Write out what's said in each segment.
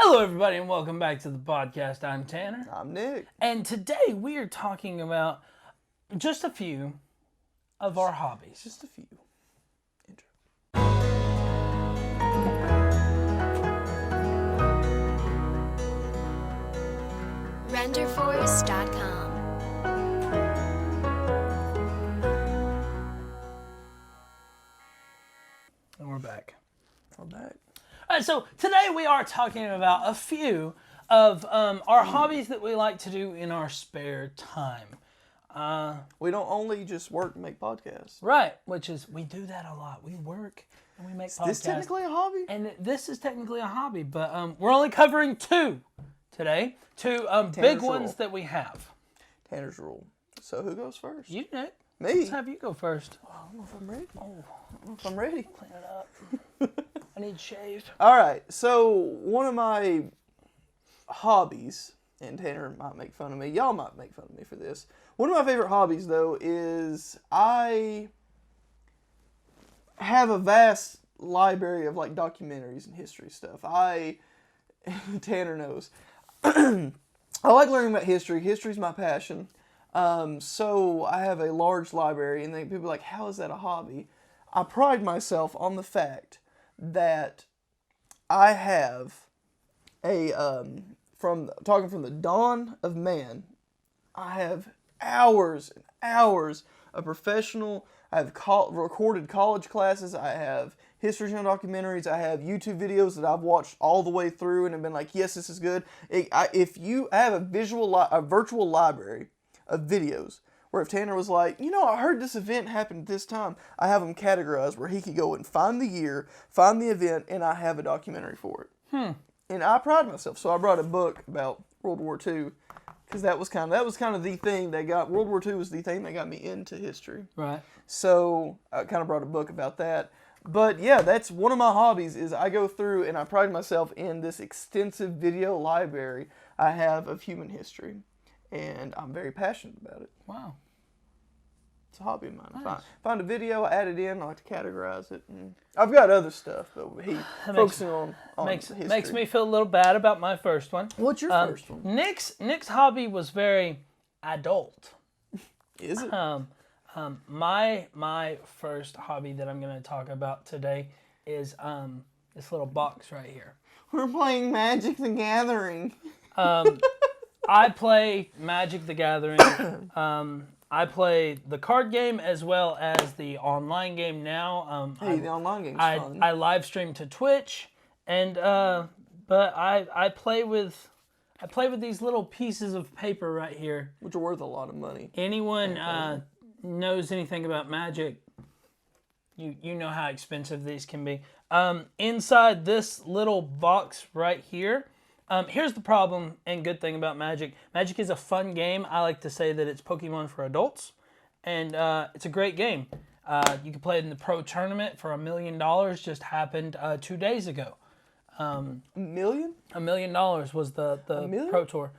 Hello, everybody, and welcome back to the podcast. I'm Tanner. I'm Nick. And today we are talking about just a few of our hobbies. Just a few. Intro. RenderForce.com. And we're back. We're back. All right, so today we are talking about a few of our hobbies that we like to do in our spare time. We don't only just work and make podcasts. Right, which is, we do that a lot. We work and we make podcasts. Is this technically a hobby? And this is technically a hobby, but we're only covering two today. Two big ones rule. that we have. Tanner's rule. So who goes first? You, Nick. Me? Let's have you go first. I don't know if I'm ready. I don't know if I'm ready. Clean it up. I need shaved. All right. So one of my hobbies, and Tanner might make fun of me. Y'all might make fun of me for this. One of my favorite hobbies, though, is I have a vast library of like documentaries and history stuff. Tanner knows. I like learning about history. History's my passion. So I have a large library, and then people are like, how is that a hobby? I pride myself on the fact that I have from the dawn of man, I have hours and hours of professional. I have recorded college classes. I have History Channel documentaries. I have YouTube videos that I've watched all the way through and have been like, yes, this is good. I have a virtual library of videos where if Tanner was like, I heard this event happened at this time, I have them categorized where he could go and find the year, find the event, and I have a documentary for it. And I pride myself. So I brought a book about World War II because that was kind of the thing that got World War II was the thing that got me into history. Right. So I kind of brought a book about that. But yeah, that's one of my hobbies is I go through and I pride myself in this extensive video library I have of human history. And I'm very passionate about it. Wow. It's a hobby of mine. Nice. Find a video, I add it in, I like to categorize it. And I've got other stuff, but focusing on history. Makes me feel a little bad about my first one. What's your first one? Nick's hobby was very adult. Is it? My first hobby that I'm going to talk about today is this little box right here. We're playing Magic the Gathering. I play Magic the Gathering. I play the card game as well as the online game now. The online game's fun. I live stream to Twitch, and but I play with these little pieces of paper right here, which are worth a lot of money. Anyone knows anything about Magic, you know how expensive these can be. Inside this little box right here. Here's the problem and good thing about Magic. Magic is a fun game. I like to say that it's Pokemon for adults, and it's a great game. You can play it in the pro tournament for $1 million. Just happened 2 days ago. $1 million? $1 million was the million? pro tour.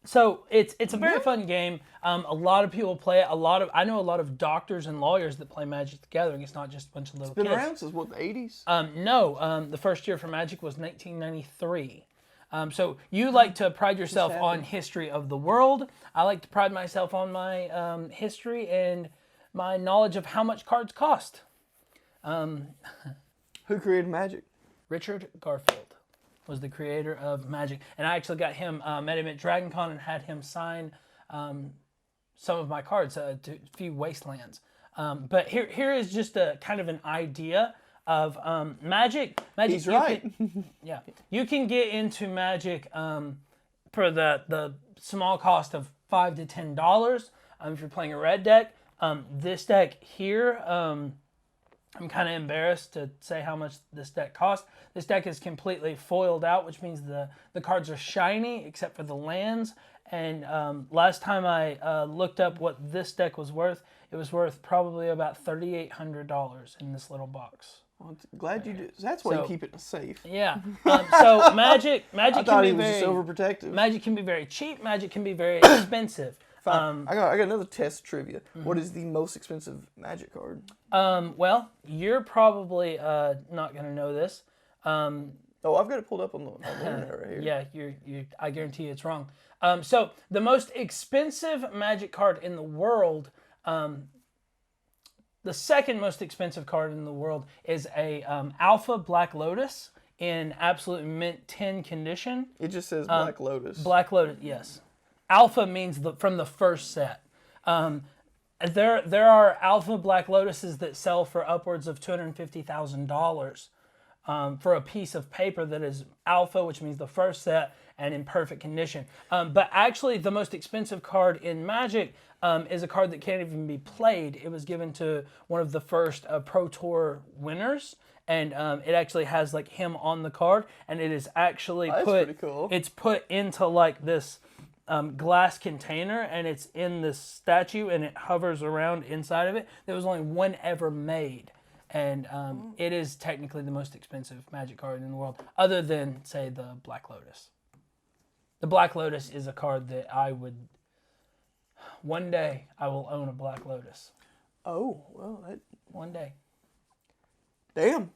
So it's a very fun game. A lot of people play it. I know a lot of doctors and lawyers that play Magic the Gathering. It's not just a bunch of little kids. It's been around since what, the 80s? No. The first year for Magic was 1993. So you like to pride yourself on history of the world. I like to pride myself on my history and my knowledge of how much cards cost. Who created Magic? Richard Garfield was the creator of Magic. And I actually got him, met him at DragonCon and had him sign some of my cards to a few Wastelands. But here is just a kind of an idea of Magic. He's right. You can get into Magic for the small cost of $5 to $10 if you're playing a red deck. This deck here, I'm kind of embarrassed to say how much this deck costs. This deck is completely foiled out, which means the cards are shiny except for the lands. And last time I looked up what this deck was worth, it was worth probably about $3,800 in this little box. Well, glad you did. That's why you keep it safe. Yeah. So Magic I can thought be he was very just overprotective. Magic can be very cheap. Magic can be very expensive. I got another test trivia. Mm-hmm. What is the most expensive Magic card? Well, you're probably not going to know this. Oh, I've got it pulled up on the internet right here. Yeah, I guarantee you it's wrong. So the most expensive Magic card in the world, the second most expensive card in the world is a Alpha Black Lotus in absolute mint 10 condition. It just says Black Lotus. Black Lotus, yes. Alpha means from the first set. There are Alpha Black Lotuses that sell for upwards of $250,000 for a piece of paper that is Alpha, which means the first set, and in perfect condition. But actually, the most expensive card in Magic is a card that can't even be played. It was given to one of the first Pro Tour winners, and it actually has like him on the card, and it is actually pretty cool. It's put into like this glass container, and it's in this statue, and it hovers around inside of it. There was only one ever made, and it is technically the most expensive Magic card in the world, other than, say, the Black Lotus. The Black Lotus is a card that one day I will own a Black Lotus. Oh, well, One day. Damn.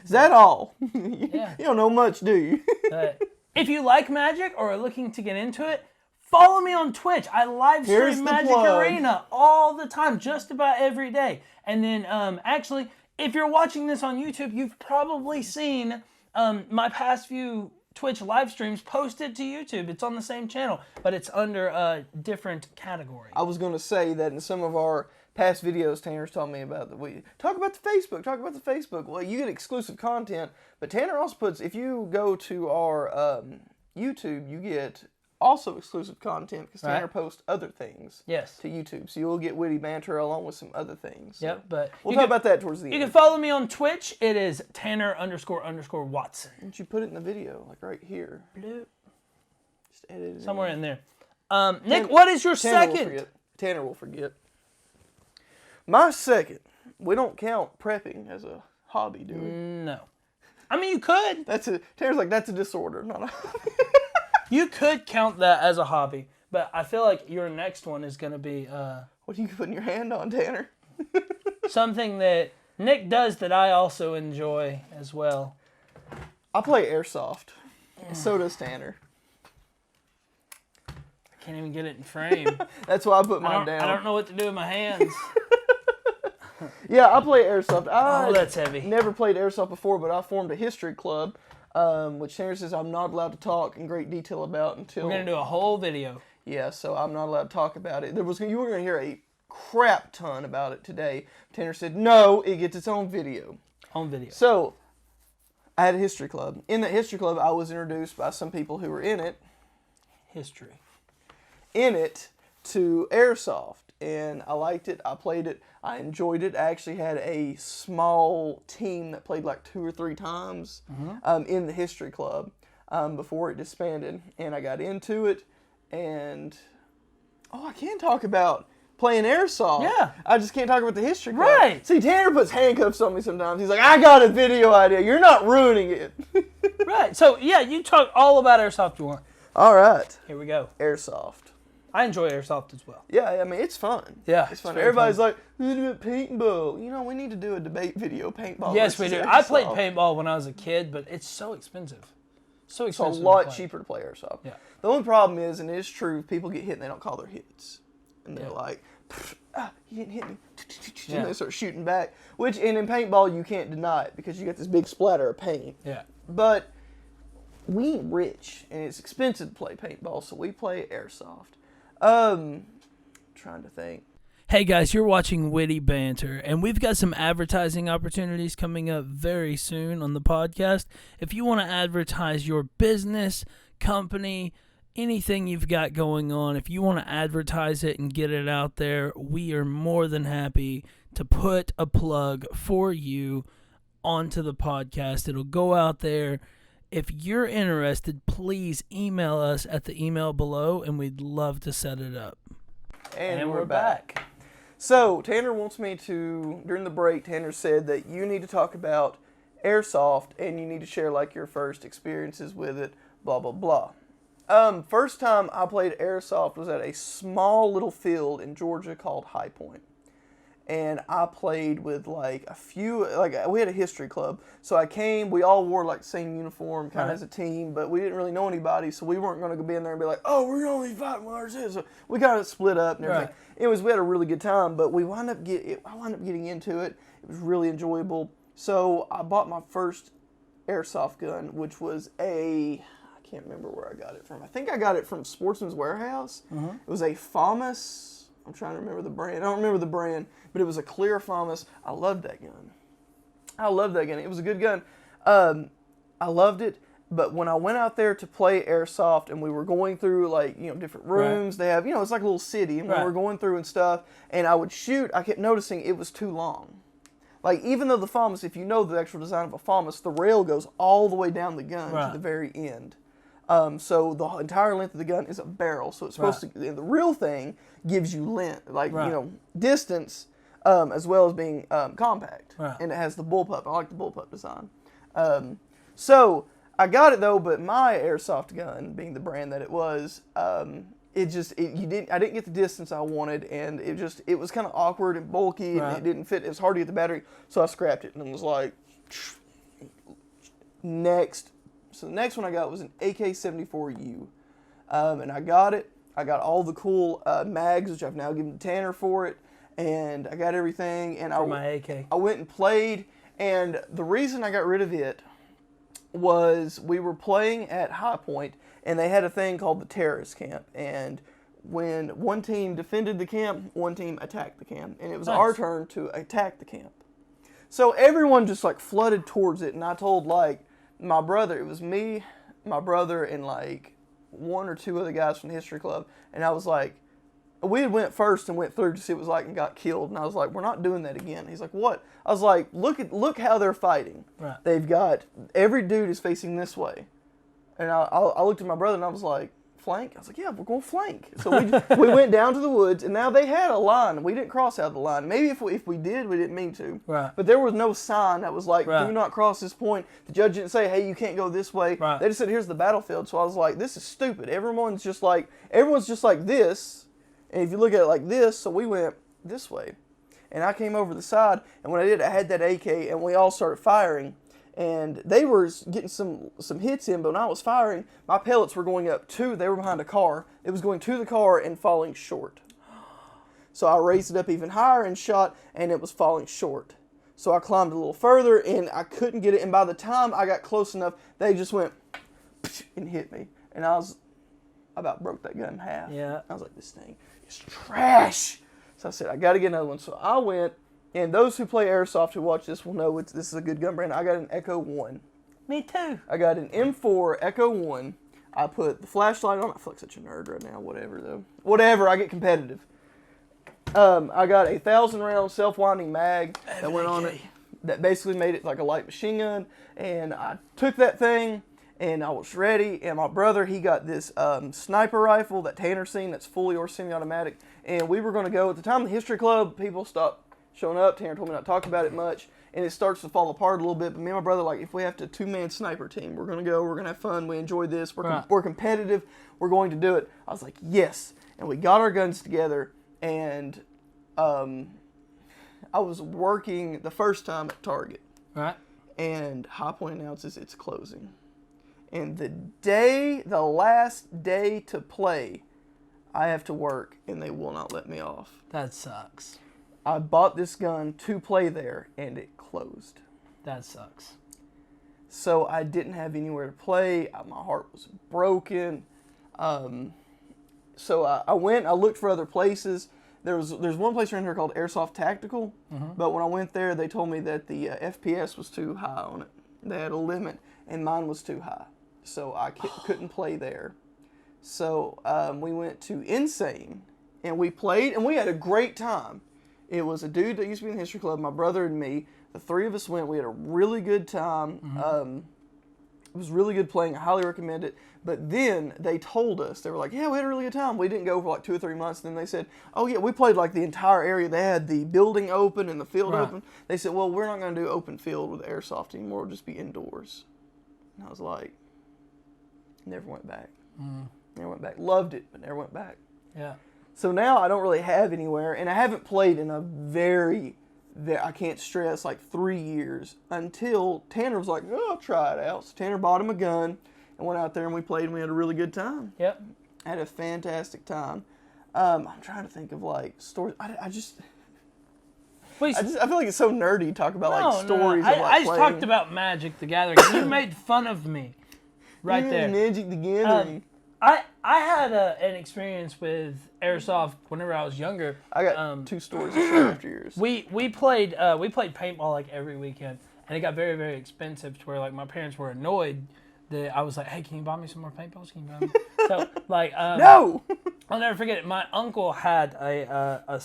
Is that all? Yeah. You don't know much, do you? But if you like Magic or are looking to get into it, follow me on Twitch. I live stream Magic Arena all the time, just about every day. And then, actually, if you're watching this on YouTube, you've probably seen my past few Twitch live streams posted to YouTube. It's on the same channel, but it's under a different category. I was going to say that in some of our past videos, Tanner's told me about that. We talk about the Facebook. Well, you get exclusive content, but Tanner also puts, if you go to our YouTube, you get also exclusive content because Tanner posts other things to YouTube. So you'll get witty banter along with some other things. Yep, but we'll talk about that towards the end. You can follow me on Twitch. It is Tanner__Watson. Why don't you put it in the video, like right here? Bloop. Just edit it somewhere in there. Nick, what is your second? Tanner will forget. My second. We don't count prepping as a hobby, do we? No. I mean, you could. Tanner's like, that's a disorder, not a hobby. You could count that as a hobby, but I feel like your next one is going to be... what are you putting your hand on, Tanner? something that Nick does that I also enjoy as well. I play Airsoft. So does Tanner. I can't even get it in frame. That's why I put mine down. I don't know what to do with my hands. Yeah, I play Airsoft. That's heavy. Never played Airsoft before, but I formed a history club. Which Tanner says I'm not allowed to talk in great detail about until... We're going to do a whole video. Yeah, so I'm not allowed to talk about it. You were going to hear a crap ton about it today. Tanner said, no, it gets its own video. Own video. So, I had a history club. In that history club, I was introduced by some people who were in it. History. In it to Airsoft. And I liked it. I played it. I enjoyed it. I actually had a small team that played like 2 or 3 times in the history club before it disbanded. And I got into it. And, I can talk about playing Airsoft. Yeah. I just can't talk about the history club. Right. See, Tanner puts handcuffs on me sometimes. He's like, I got a video idea. You're not ruining it. Right. So, yeah, you talk all about Airsoft you want. All right. Here we go. Airsoft. I enjoy Airsoft as well. Yeah, I mean, it's fun. Yeah. It's fun. Everybody's like, paintball. We need to do a debate video, paintball. Yes, we do. Airsoft. I played paintball when I was a kid, but it's so expensive. It's a lot cheaper to play Airsoft. Yeah. The only problem is, and it is true, people get hit and they don't call their hits. And they're like, you didn't hit me. And they start shooting back. Which, and in paintball, you can't deny it because you got this big splatter of paint. Yeah. But we ain't rich, and it's expensive to play paintball, so we play Airsoft. Trying to think. Hey guys, you're watching Witty Banter, and we've got some advertising opportunities coming up very soon on the podcast. If you want to advertise your business, company, anything you've got going on, if you want to advertise it and get it out there, we are more than happy to put a plug for you onto the podcast. It'll go out there. If you're interested, please email us at the email below, and we'd love to set it up. And we're back. So, Tanner wants me to, during the break, Tanner said that you need to talk about Airsoft, and you need to share, like, your first experiences with it, blah, blah, blah. First time I played Airsoft was at a small little field in Georgia called High Point. and I played with like a few, like we had a history club. So I came, we all wore like the same uniform kind of as a team, but we didn't really know anybody, so we weren't going to be in there and be like, oh, we're only fighting with ours. So we kind of split up and everything. We had a really good time, but I wound up getting into it. It was really enjoyable. So I bought my first airsoft gun, which was I can't remember where I got it from. I think I got it from Sportsman's Warehouse. It was a FAMAS. I'm trying to remember the brand. I don't remember the brand, but it was a clear FAMAS. I loved that gun. It was a good gun. I loved it, but when I went out there to play airsoft and we were going through like, different rooms, they have, it's like a little city, and we were going through and stuff, and I would shoot, I kept noticing it was too long. Like, even though the FAMAS, if you know the actual design of a FAMAS, the rail goes all the way down the gun to the very end. So the entire length of the gun is a barrel. So it's supposed to, the real thing gives you length, like, distance, as well as being compact. And it has the bullpup. I like the bullpup design. So I got it though, but my airsoft gun, being the brand that it was, I didn't get the distance I wanted, and it was kind of awkward and bulky, and it didn't fit. It was hard to get the battery, so I scrapped it and was like, next. So the next one I got was an AK-74U, and I got it. I got all the cool mags, which I've now given to Tanner for it, and I got everything. And for my AK. I went and played, and the reason I got rid of it was we were playing at High Point, and they had a thing called the terrorist camp, and when one team defended the camp, one team attacked the camp, and it was our turn to attack the camp. So everyone just like flooded towards it, and I told like my brother, it was me, my brother, and like one or two other guys from the history club, and I was like, we had went first and went through to see what it was like and got killed, and I was like, we're not doing that again. He's like, what? I was like, look how they're fighting. They've got, every dude is facing this way, and I looked at my brother and I was like, flank? I was like, yeah, we're going flank. So we went down to the woods, and now they had a line. We didn't cross out the line. Maybe if we did, we didn't mean to. But there was no sign that was like, do not cross this point. The judge didn't say, hey, you can't go this way. They just said, here's the battlefield. So I was like, this is stupid. Everyone's just like this. And if you look at it like this, so we went this way. And I came over the side, and when I did, I had that AK, and we all started firing. And they were getting some hits in, but when I was firing, my pellets were going up they were behind a car. It was going to the car and falling short. So I raised it up even higher and shot, and it was falling short. So I climbed a little further, and I couldn't get it. And by the time I got close enough, they just went and hit me. And I about broke that gun in half. I was like, this thing is trash. So I said, I got to get another one. So I went. And those who play airsoft who watch this will know this is a good gun brand. I got an Echo 1. Me too. I got an M4 Echo 1. I put the flashlight on. I feel like such a nerd right now. Whatever, though. Whatever, I get competitive. I got a 1,000-round self-winding mag that went on it. That basically made it like a light machine gun. And I took that thing, and I was ready. And my brother, he got this sniper rifle that Tanner's seen that's fully or semi-automatic. And we were going to go. At the time, the history club, people stopped showing up. Tanner told me not to talk about it much, and it starts to fall apart a little bit. But me and my brother, like, if we have to two-man sniper team, we're gonna go. We're gonna have fun. We enjoy this. We're competitive. We're going to do it. I was like, yes. And we got our guns together, and I was working the first time at Target, and High Point announces it's closing, and the last day to play, I have to work, and they will not let me off. That sucks. I bought this gun to play there, and it closed. That sucks. So I didn't have anywhere to play. My heart was broken. So I went. I looked for other places. There's one place around here called Airsoft Tactical, but when I went there, they told me that the FPS was too high on it. They had a limit, and mine was too high. So I couldn't play there. So we went to Insane, and we played, and we had a great time. It was a dude that used to be in the history club, my brother and me. The three of us went. We had a really good time. It was really good playing. I highly recommend it. But then they told us, they were like, yeah, we had a really good time. We didn't go for like 2 or 3 months. Then they said, oh yeah, we played like the entire area. They had the building open and the field open. They said, well, we're not going to do open field with airsoft anymore. It'll just be indoors. And I was like, never went back. Never went back. Loved it, but never went back. Yeah. So now I don't really have anywhere, and I haven't played in a I can't stress, like 3 years, until Tanner was like, oh, I'll try it out. So Tanner bought him a gun and went out there and we played and we had a really good time. Yep. I had a fantastic time. I'm trying to think of like stories. I feel like it's so nerdy to talk about like stories. No. Of, like, I just playing. talked about Magic the Gathering. You made fun of me right there. Magic the Gathering. I had an experience with airsoft whenever I was younger. I got 2 stories to share after yours. We played paintball like every weekend, and it got very, very expensive to where like my parents were annoyed that I was like, hey, can you buy me some more paintballs? Can you buy me? So like No. I'll never forget it. My uncle had a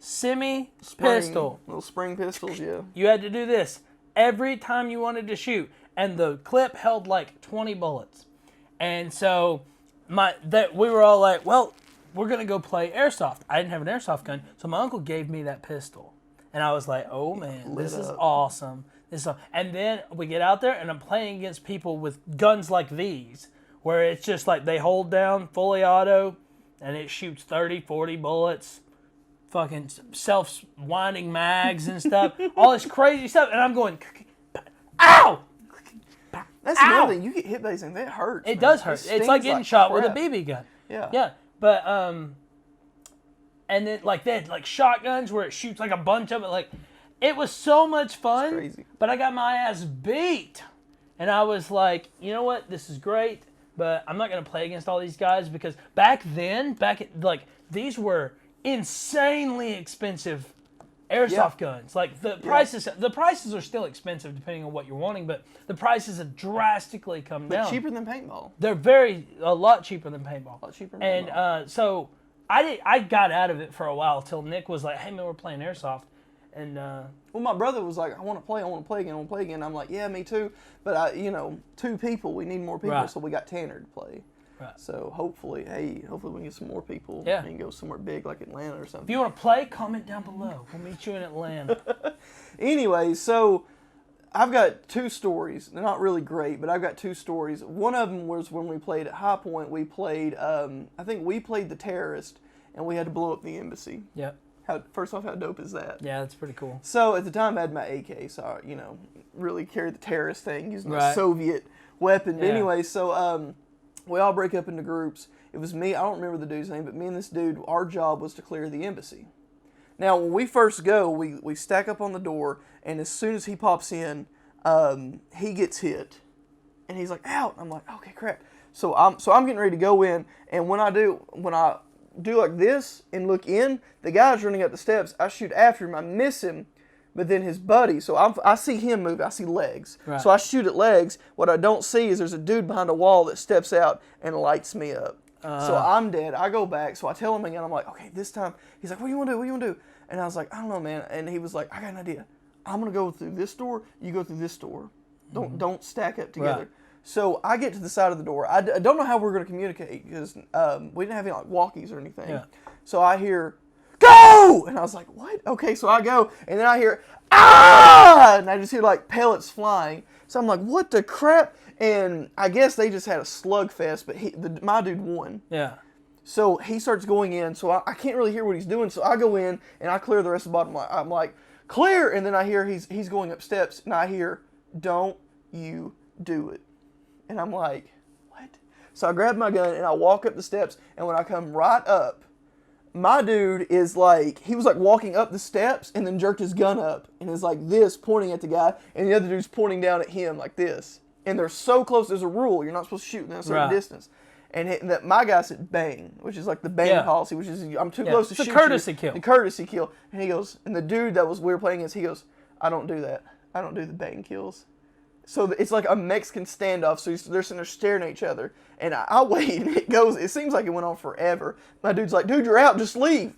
semi pistol. Little spring pistols, yeah. You had to do this every time you wanted to shoot, and the clip held like 20 bullets. And so we were all like, well, we're going to go play airsoft. I didn't have an airsoft gun, so my uncle gave me that pistol. And I was like, oh, man, this is awesome. And then we get out there, and I'm playing against people with guns like these, where it's just like they hold down fully auto, and it shoots 30, 40 bullets, fucking self-winding mags and stuff, all this crazy stuff. And I'm going, ow! That's another thing. You get hit by these things, that hurts. It does hurt. It's like getting shot with a BB gun. Yeah. Yeah. But and then like they had like shotguns where it shoots like a bunch of it. Like it was so much fun. It's crazy. But I got my ass beat, and I was like, you know what? This is great, but I'm not gonna play against all these guys because back these were insanely expensive airsoft guns. Like the prices are still expensive depending on what you're wanting, but the prices have drastically come down. But cheaper than paintball. They're a lot cheaper than paintball. A lot cheaper than paintball. And so I got out of it for a while till Nick was like, "Hey man, we're playing airsoft." And well, my brother was like, I want to play again. I'm like, yeah, me too. But 2 people, we need more people, right. So we got Tanner to play. Right. So hopefully we can get some more people. Yeah. And go somewhere big like Atlanta or something. If you want to play, comment down below. We'll meet you in Atlanta. Anyway, so I've got 2 stories. They're not really great, but I've got 2 stories. One of them was when we played at High Point. We played, I think we played the terrorist, and we had to blow up the embassy. Yep. First off, how dope is that? Yeah, that's pretty cool. So at the time, I had my AK, so I, really carried the terrorist thing using right. a Soviet weapon. But yeah. anyway, so we all break up into groups. It was me. I don't remember the dude's name, but me and this dude, our job was to clear the embassy. Now, when we first go, we stack up on the door, and as soon as he pops in, he gets hit, and he's like, out. I'm like, okay, crap. So I'm getting ready to go in, and when I do like this and look in, the guy's running up the steps. I shoot after him. I miss him, but then his buddy. So I see him move. I see legs. Right. So I shoot at legs. What I don't see is there's a dude behind a wall that steps out and lights me up. So I'm dead. I go back. So I tell him again. I'm like, okay, this time. He's like, what do you want to do? What do you want to do? And I was like, I don't know, man. And he was like, I got an idea. I'm gonna go through this door. You go through this door. Don't stack up together. Right. So I get to the side of the door. I don't know how we're going to communicate because we didn't have any like walkies or anything. Yeah. So I hear, go! And I was like, what? Okay, so I go, and then I hear, ah! And I just hear like pellets flying. So I'm like, what the crap? And I guess they just had a slugfest, but my dude won. Yeah. So he starts going in, so I can't really hear what he's doing. So I go in, and I clear the rest of the bottom. I'm like, clear! And then I hear he's going up steps, and I hear, don't you do it. And I'm like, what? So I grab my gun and I walk up the steps. And when I come right up, my dude is like, he was like walking up the steps and then jerked his gun up and is like this, pointing at the guy. And the other dude's pointing down at him like this. And they're so close. There's a rule. You're not supposed to shoot in a certain distance. And my guy said bang, which is like the bang policy, which is I'm too close to shoot. It's a courtesy kill. The courtesy kill. And he goes, and the dude we were playing against, he goes, I don't do that. I don't do the bang kills. So it's like a Mexican standoff. So they're sitting there staring at each other. And I wait, and it seems like it went on forever. My dude's like, dude, you're out. Just leave.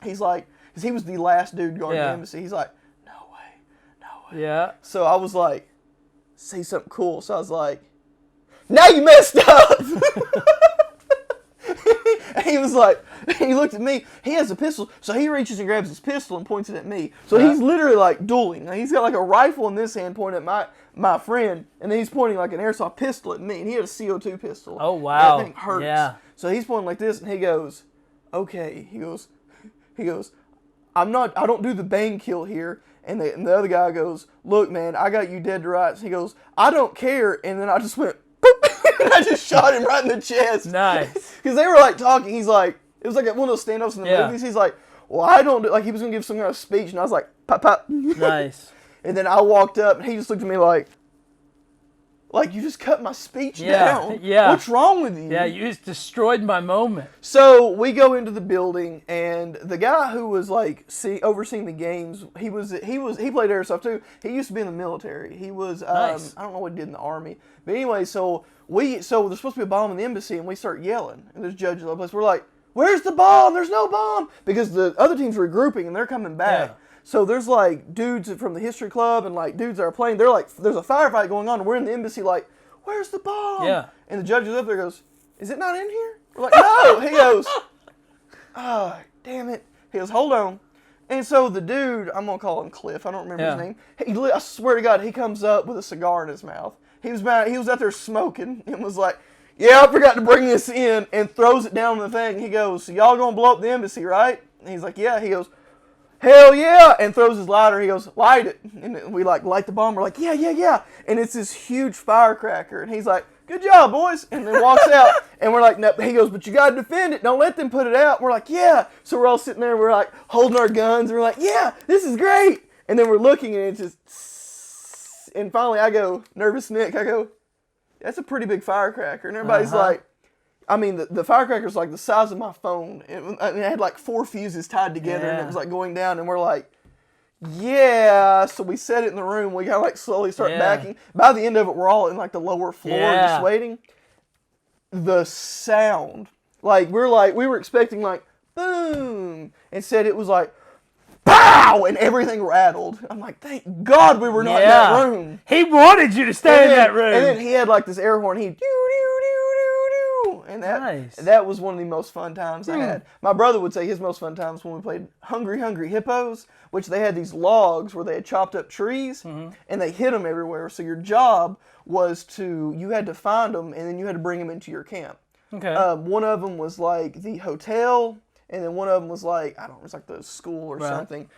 He's like, because he was the last dude guarding the embassy. He's like, no way. Yeah. So I was like, say something cool. So I was like, now you messed up. And he was like, he looked at me. He has a pistol. So he reaches and grabs his pistol and points it at me. So he's literally like dueling. Now, he's got like a rifle in this hand pointing at my friend. And then he's pointing like an airsoft pistol at me. And he had a CO2 pistol. Oh, wow. That thing hurts. Yeah. So he's pointing like this and he goes, okay. He goes, I don't do the bang kill here. And the other guy goes, look, man, I got you dead to rights. He goes, I don't care. And then I just went, boop, and I just shot him right in the chest. Nice. Because they were like talking. He's like, it was like one of those stand-ups in the movies. He's like, well, I don't do, like he was going to give some kind of speech. And I was like, pop, pop. Nice. And then I walked up and he just looked at me like you just cut my speech down. Yeah. What's wrong with you? Yeah, you just destroyed my moment. So we go into the building, and the guy who was like overseeing the games, he played airsoft too. He used to be in the military. He was Nice. I don't know what he did in the army, but anyway, so there's supposed to be a bomb in the embassy, and we start yelling, and there's judges all over the place. We're like, "Where's the bomb? There's no bomb!" Because the other teams are regrouping and they're coming back. Yeah. So there's like dudes from the history club and like dudes that are playing. They're like, there's a firefight going on, and we're in the embassy like, where's the bomb? Yeah. And the judge is up there goes, is it not in here? We're like, no. He goes, oh, damn it. He goes, hold on. And so the dude, I'm going to call him Cliff. I don't remember his name. I swear to God, he comes up with a cigar in his mouth. He was out there smoking and was like, yeah, I forgot to bring this in, and throws it down the thing. He goes, so y'all going to blow up the embassy, right? And he's like, yeah. He goes, hell yeah, and throws his lighter. He goes, light it. And we like light the bomb. We're like, yeah. And it's this huge firecracker. And he's like, good job, boys. And then walks out. And we're like, no. He goes, but you got to defend it. Don't let them put it out. And we're like, yeah. So we're all sitting there. We're like holding our guns. And we're like, yeah, this is great. And then we're looking and it's just, and finally I go, nervous Nick, I go, that's a pretty big firecracker. And everybody's like, I mean, the firecracker's like the size of my phone. It had like 4 fuses tied together, and it was like going down. And we're like, yeah. So we set it in the room. We gotta like slowly start backing. By the end of it, we're all in like the lower floor, just waiting. The sound, we were expecting like boom. Instead, it was like pow, and everything rattled. I'm like, thank God we were not in that room. He wanted you to stay in that room. And then he had like this air horn. He and that was one of the most fun times I had. My brother would say his most fun times when we played Hungry Hungry Hippos, which they had these logs where they had chopped up trees, and they hid them everywhere. So your job was you had to find them, and then you had to bring them into your camp. Okay. One of them was like the hotel, and then one of them was like, I don't know, it was like the school or something.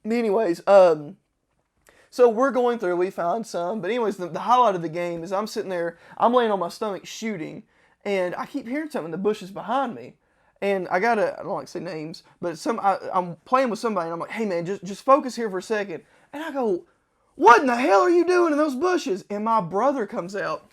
Anyways, so we're going through, we found some. But anyways, the highlight of the game is I'm sitting there, I'm laying on my stomach shooting, and I keep hearing something in the bushes behind me. And I don't like to say names, but I'm playing with somebody, and I'm like, hey man, just focus here for a second. And I go, what in the hell are you doing in those bushes? And my brother comes out,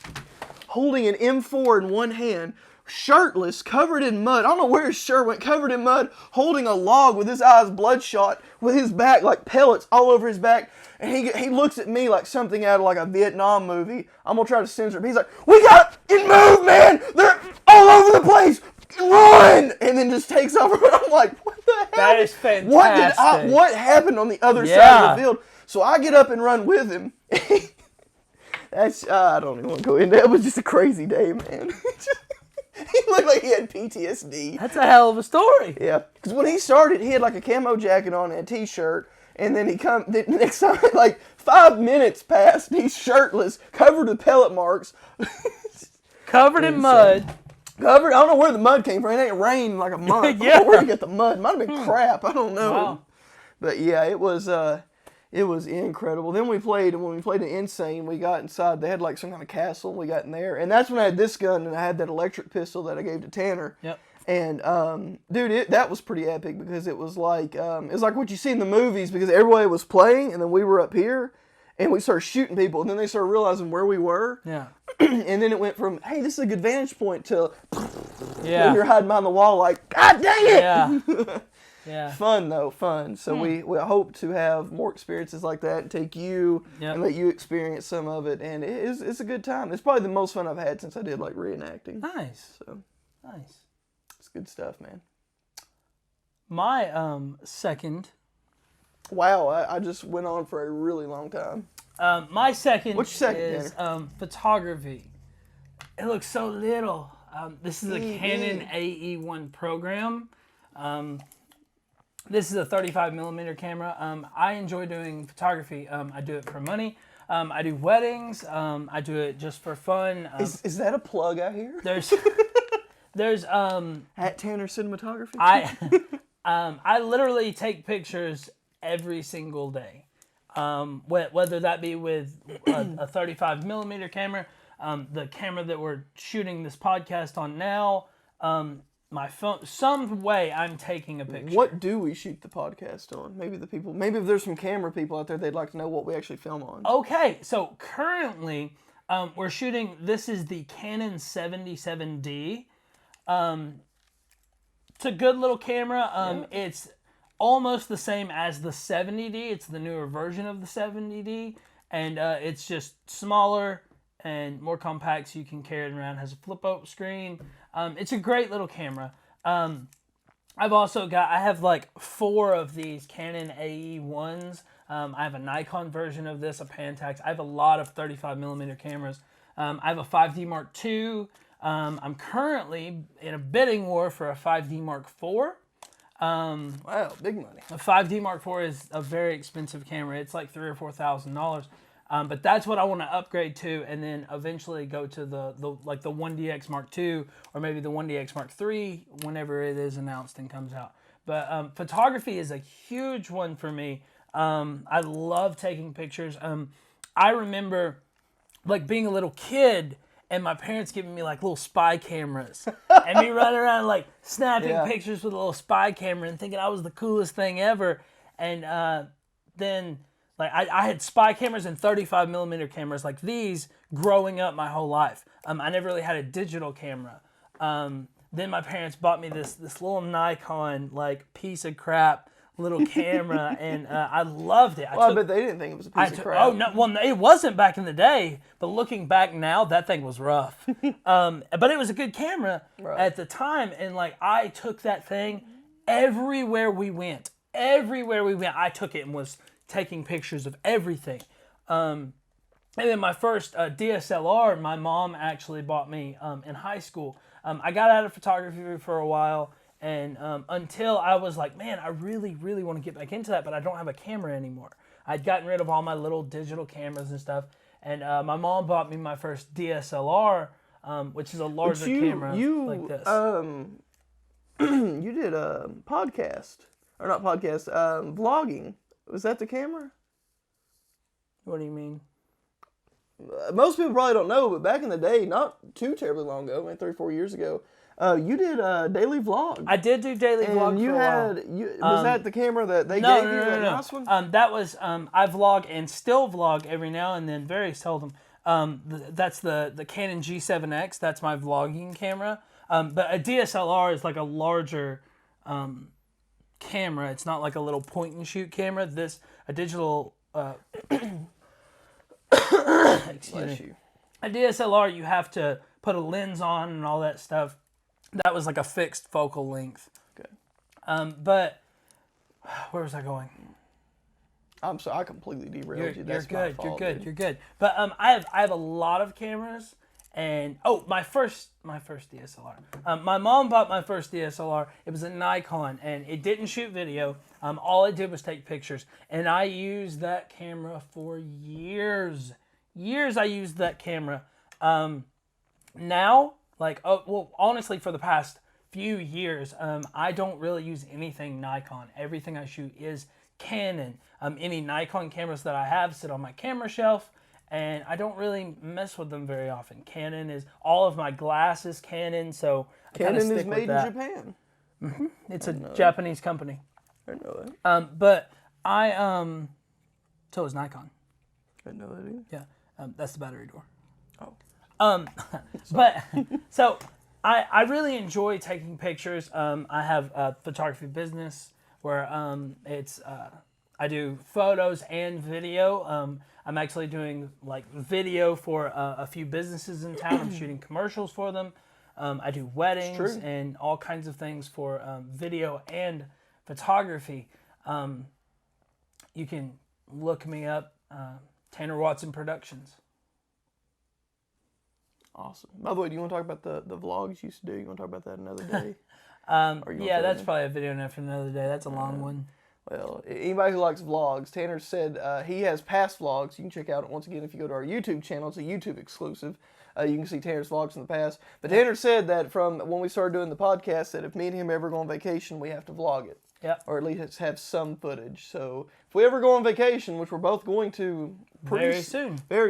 holding an M4 in one hand, shirtless, covered in mud. I don't know where his shirt went, covered in mud, holding a log with his eyes bloodshot, with his back, like pellets all over his back. And he looks at me like something out of like a Vietnam movie. I'm going to try to censor it. He's like, we got to move, man. They're all over the place. Run! And then just takes off. I'm like, what the hell? That is fantastic. What happened on the other side of the field? So I get up and run with him. I don't even want to go into that. It was just a crazy day, man. He looked like he had PTSD. That's a hell of a story. Yeah. Because when he started, he had like a camo jacket on and a t-shirt. And then the next time, like 5 minutes passed, he's shirtless, covered with pellet marks. Covered in mud. I don't know where the mud came from. It ain't rained like a month. I don't know where he got the mud. It might have been crap. I don't know. Wow. But yeah, it was incredible. Then when we played an Insane, we got inside. They had like some kind of castle. We got in there. And that's when I had this gun and I had that electric pistol that I gave to Tanner. Yep. And dude, that was pretty epic because it was like what you see in the movies because everybody was playing and then we were up here and we started shooting people and then they started realizing where we were. Yeah. And then it went from, hey, this is a good vantage point to when you're hiding behind the wall like, God dang it! Yeah. Yeah. Fun though, fun. So we hope to have more experiences like that and take you and let you experience some of it. And it's a good time. It's probably the most fun I've had since I did like reenacting. Nice. So nice. It's good stuff, man. My second. Wow, I just went on for a really long time. My second, What's your second is photography. It looks so little. This is a Canon AE1 program. This is a 35mm camera. I enjoy doing photography. I do it for money. I do weddings. I do it just for fun. Is that a plug out here? There's At Tanner Cinematography. I literally take pictures every single day. Whether that be with a 35 millimeter camera, the camera that we're shooting this podcast on now, my phone, some way I'm taking a picture. What do we shoot the podcast on? Maybe if there's some camera people out there, they'd like to know what we actually film on. Okay, so currently we're shooting, this is the Canon 77D. It's a good little camera. It's almost the same as the 70D. It's the newer version of the 70D, and it's just smaller and more compact, so you can carry it around. It has a flip-up screen. It's a great little camera. I have like 4 of these Canon AE1s. I have a Nikon version of this, a Pentax. I have a lot of 35 millimeter cameras. I have a 5D Mark II. I'm currently in a bidding war for a 5D Mark IV. Wow, big money. A 5D Mark IV is a very expensive camera. It's like $3,000 or $4,000. But that's what I want to upgrade to, and then eventually go to the 1DX Mark II, or maybe the 1DX Mark III whenever it is announced and comes out. But photography is a huge one for me. I love taking pictures. I remember like being a little kid and my parents giving me like little spy cameras and me running around like snapping pictures with a little spy camera and thinking I was the coolest thing ever. And then like I had spy cameras and 35 millimeter cameras like these growing up my whole life. I never really had a digital camera. Then my parents bought me this little Nikon like piece of crap little camera, and I loved it. I bet they didn't think it was a piece of crap. Oh no, well it wasn't back in the day, but looking back now, that thing was rough. But it was a good camera at the time, and like I took that thing everywhere we went. Everywhere we went, I took it and was taking pictures of everything. And then my first DSLR, my mom actually bought me in high school. I got out of photography for a while. And until I was like, man, I really, really want to get back into that, but I don't have a camera anymore. I'd gotten rid of all my little digital cameras and stuff. And my mom bought me my first DSLR, which is a larger camera like this. You did a podcast, or not podcast, vlogging. Was that the camera? What do you mean? Most people probably don't know, but back in the day, not too terribly long ago, maybe 3-4 years ago, you did a daily vlog. I did do daily vlog for a while. Was that the camera that they gave you? That nice one? That was, I vlog and still vlog every now and then, very seldom. That's the Canon G7X. That's my vlogging camera. But a DSLR is like a larger camera. It's not like a little point and shoot camera. A digital... excuse me. A DSLR, you have to put a lens on and all that stuff. That was like a fixed focal length. Okay. But where was I going? I'm sorry, I completely derailed you. That's You're good. my fault, You're good. But I have a lot of cameras, and my first DSLR. My mom bought my first DSLR. It was a Nikon, and it didn't shoot video. All it did was take pictures, and I used that camera for years. I used that camera. Now. Honestly, for the past few years, I don't really use anything Nikon. Everything I shoot is Canon. Any Nikon cameras that I have sit on my camera shelf, and I don't really mess with them very often. Canon is, all of my glass is Canon, so I kind of stick with that. Canon is made in Japan. Mm-hmm. It's a Japanese company. I know that. But so is Nikon. I know that either. Yeah, that's the battery door. Oh. But so I really enjoy taking pictures. I have a photography business where I do photos and video. I'm actually doing like video for a few businesses in town. I'm shooting commercials for them. I do weddings and all kinds of things for video and photography. You can look me up, Tanner Watson Productions. Awesome. By the way, do you want to talk about the vlogs you used to do? You want to talk about that another day? Yeah, that's probably a video enough for another day. That's a long one. Well, anybody who likes vlogs, Tanner said he has past vlogs. You can check out, once again, if you go to our YouTube channel. It's a YouTube exclusive. You can see Tanner's vlogs in the past. But Tanner said that from when we started doing the podcast, that if me and him ever go on vacation, we have to vlog it. Yep. Or at least have some footage. So if we ever go on vacation, which we're both going to Very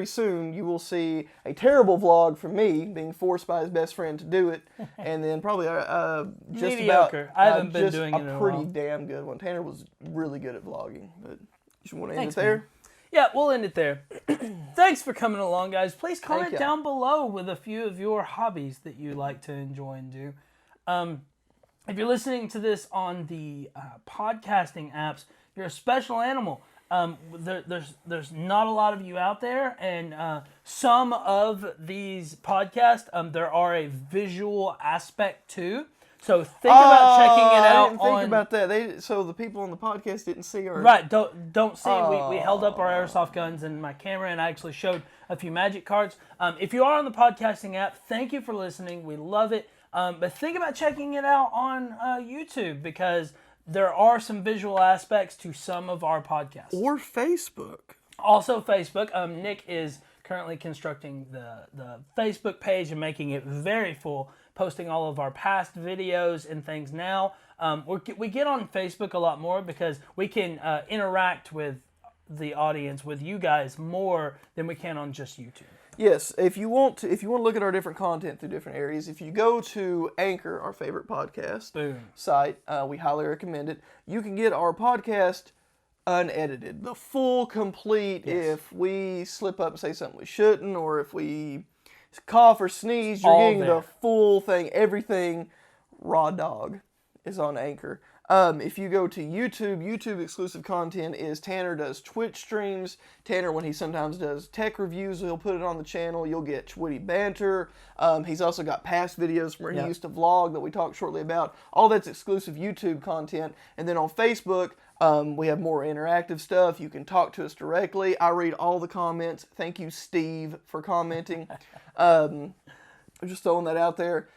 soon, you will see a terrible vlog from me being forced by his best friend to do it, and then probably just mediocre. about I haven't been doing it in a a pretty while. damn good one. Tanner was really good at vlogging, but you should want to end Thanks, it there. man. Yeah, we'll end it there. Thanks for coming along, guys. Please comment you. down below with a few of your hobbies that you like to enjoy and do. If you're listening to this on the podcasting apps, you're a special animal. There's not a lot of you out there, and some of these podcasts, there are a visual aspect too. So think about checking it out. I didn't think about that. So the people on the podcast didn't see our... Right, don't see. We held up our airsoft guns and my camera, and I actually showed a few magic cards. If you are on the podcasting app, thank you for listening. We love it. But think about checking it out on YouTube, because there are some visual aspects to some of our podcasts. Or Facebook. Also Facebook. Nick is currently constructing the Facebook page and making it very full, posting all of our past videos and things now. We get on Facebook a lot more because we can interact with the audience, with you guys, more than we can on just YouTube. Yes, if you want to look at our different content through different areas, if you go to Anchor, our favorite podcast site, we highly recommend it. You can get our podcast unedited, the full, complete. Yes. If we slip up and say something we shouldn't, or if we cough or sneeze, you're All getting there. the full thing. Everything raw dog is on Anchor. If you go to YouTube exclusive content is Tanner does Twitch streams. Tanner, when he sometimes does tech reviews, he'll put it on the channel. You'll get witty banter. He's also got past videos where he used to vlog that we talked shortly about. All that's exclusive YouTube content. And then on Facebook, we have more interactive stuff. You can talk to us directly. I read all the comments. Thank you, Steve, for commenting. I'm just throwing that out there.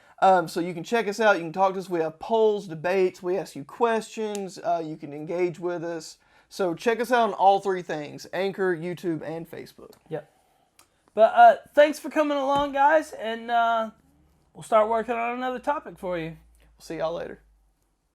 So you can check us out. You can talk to us. We have polls, debates. We ask you questions. You can engage with us. So check us out on all three things: Anchor, YouTube, and Facebook. Yep. But thanks for coming along, guys, and we'll start working on another topic for you. We'll see y'all later.